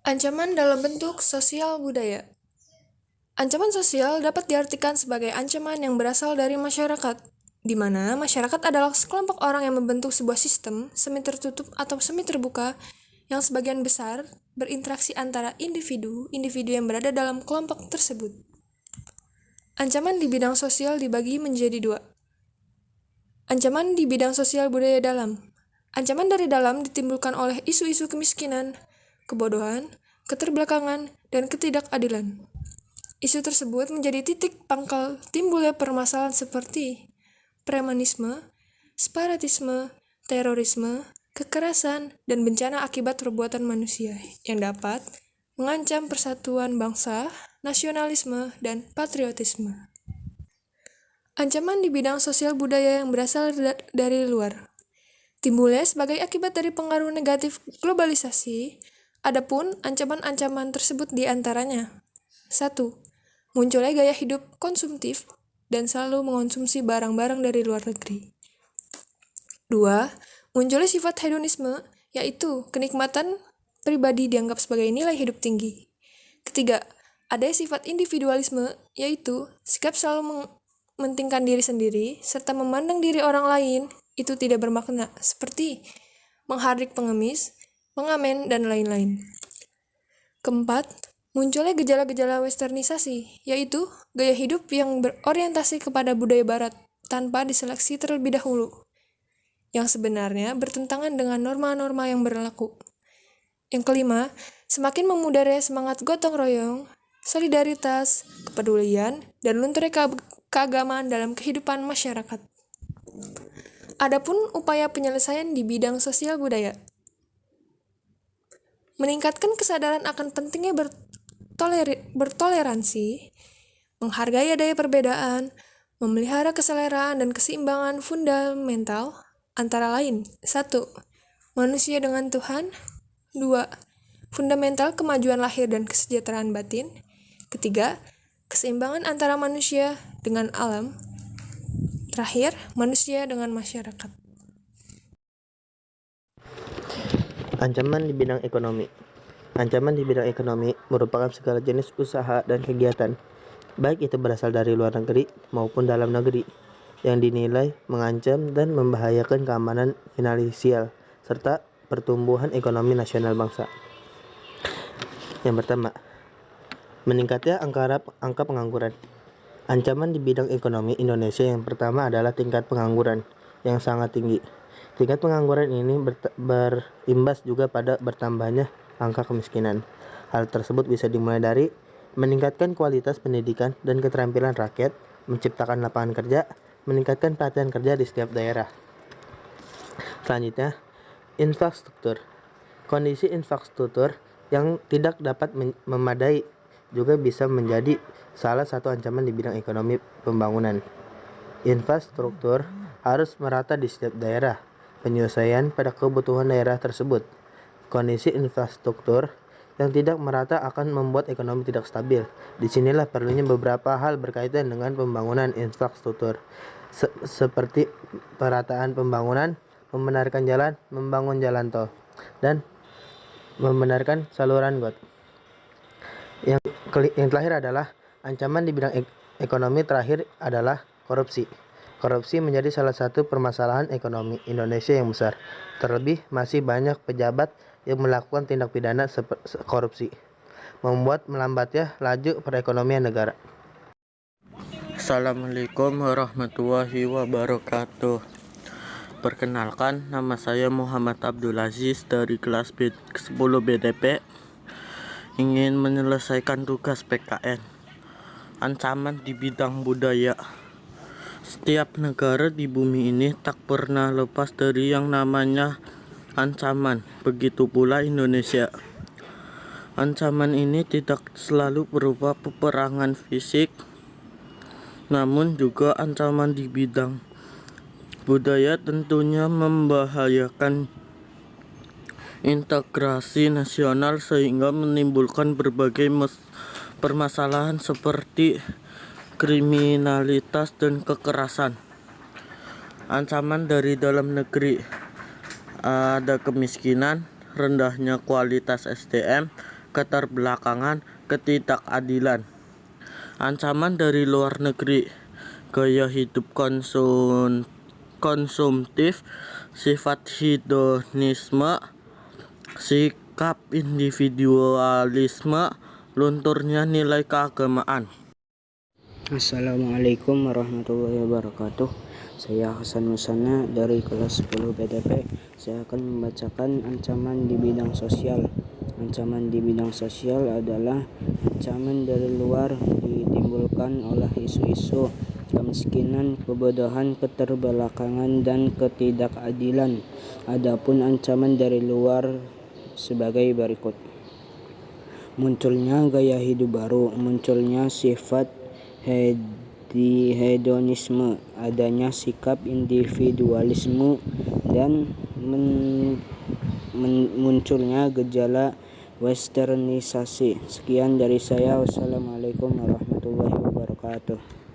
Ancaman dalam bentuk sosial budaya. Ancaman sosial dapat diartikan sebagai ancaman yang berasal dari masyarakat, di mana masyarakat adalah sekelompok orang yang membentuk sebuah sistem semi tertutup atau semi terbuka yang sebagian besar berinteraksi antara individu yang berada dalam kelompok tersebut. Ancaman di bidang sosial dibagi menjadi dua. Ancaman di bidang sosial budaya dalam. Ancaman dari dalam ditimbulkan oleh isu-isu kemiskinan, kebodohan, keterbelakangan, dan ketidakadilan. Isu tersebut menjadi titik pangkal timbulnya permasalahan seperti premanisme, separatisme, terorisme, kekerasan, dan bencana akibat perbuatan manusia yang dapat mengancam persatuan bangsa, nasionalisme, dan patriotisme. Ancaman di bidang sosial budaya yang berasal dari luar. Timbulnya sebagai akibat dari pengaruh negatif globalisasi, adapun ancaman-ancaman tersebut diantaranya. 1. Munculnya gaya hidup konsumtif dan selalu mengonsumsi barang-barang dari luar negeri. 2. Munculnya sifat hedonisme, yaitu kenikmatan pribadi dianggap sebagai nilai hidup tinggi. Ketiga, ada sifat individualisme, yaitu sikap selalu mementingkan diri sendiri serta memandang diri orang lain itu tidak bermakna, seperti menghardik pengemis, mengamen, dan lain-lain. Keempat, munculnya gejala-gejala westernisasi, yaitu gaya hidup yang berorientasi kepada budaya barat tanpa diseleksi terlebih dahulu, yang sebenarnya bertentangan dengan norma-norma yang berlaku. Yang kelima, semakin memudarnya semangat gotong royong, solidaritas, kepedulian, dan lunturnya keagamaan dalam kehidupan masyarakat. Adapun upaya penyelesaian di bidang sosial budaya. Meningkatkan kesadaran akan pentingnya bertoleransi, menghargai adanya perbedaan, memelihara keseleraan dan keseimbangan fundamental, antara lain 1. Manusia dengan Tuhan. 2. Fundamental kemajuan lahir dan kesejahteraan batin. Ketiga, keseimbangan antara manusia dengan alam. Terakhir, manusia dengan masyarakat. Ancaman di bidang ekonomi. Ancaman di bidang ekonomi merupakan segala jenis usaha dan kegiatan, baik itu berasal dari luar negeri maupun dalam negeri, yang dinilai mengancam dan membahayakan keamanan finansial serta pertumbuhan ekonomi nasional bangsa. Yang pertama, meningkatnya angka pengangguran. Ancaman di bidang ekonomi Indonesia yang pertama adalah tingkat pengangguran yang sangat tinggi. Tingkat pengangguran ini berimbas juga pada bertambahnya angka kemiskinan. Hal tersebut bisa dimulai dari meningkatkan kualitas pendidikan dan keterampilan rakyat, menciptakan lapangan kerja, meningkatkan pelatihan kerja di setiap daerah. Selanjutnya, infrastruktur. Kondisi infrastruktur yang tidak dapat memadai juga bisa menjadi salah satu ancaman di bidang ekonomi pembangunan. Infrastruktur harus merata di setiap daerah, penyesuaian pada kebutuhan daerah tersebut. Kondisi infrastruktur yang tidak merata akan membuat ekonomi tidak stabil. Disinilah perlunya beberapa hal berkaitan dengan pembangunan infrastruktur, seperti perataan pembangunan, membenarkan jalan, membangun jalan tol, dan membenarkan saluran got. Yang terakhir adalah ancaman di bidang ekonomi terakhir adalah korupsi. Korupsi menjadi salah satu permasalahan ekonomi Indonesia yang besar. Terlebih masih banyak pejabat yang melakukan tindak pidana korupsi, membuat melambatnya laju perekonomian negara. Assalamualaikum warahmatullahi wabarakatuh. Perkenalkan, nama saya Muhammad Abdul Aziz dari kelas 10 BDP. Ingin menyelesaikan tugas PKN. Ancaman di bidang budaya. Setiap negara di bumi ini tak pernah lepas dari yang namanya ancaman. Begitu pula Indonesia. Ancaman ini tidak selalu berupa peperangan fisik, namun juga ancaman di bidang budaya tentunya membahayakan integrasi nasional sehingga menimbulkan berbagai permasalahan seperti kriminalitas dan kekerasan. Ancaman dari dalam negeri, ada kemiskinan, rendahnya kualitas SDM, keterbelakangan, ketidakadilan. Ancaman dari luar negeri, gaya hidup konsumtif, sifat hedonisme, sikap individualisme, lunturnya nilai keagamaan. Assalamualaikum warahmatullahi wabarakatuh. Saya Hasan Musana dari kelas 10 BDP. Saya akan membacakan ancaman di bidang sosial. Ancaman di bidang sosial adalah ancaman dari luar ditimbulkan oleh isu-isu kemiskinan, kebodohan, keterbelakangan, dan ketidakadilan. Adapun ancaman dari luar sebagai berikut. Munculnya gaya hidup baru, munculnya sifat hedonisme, adanya sikap individualisme, dan munculnya gejala westernisasi. Sekian dari saya. Wassalamualaikum warahmatullahi wabarakatuh.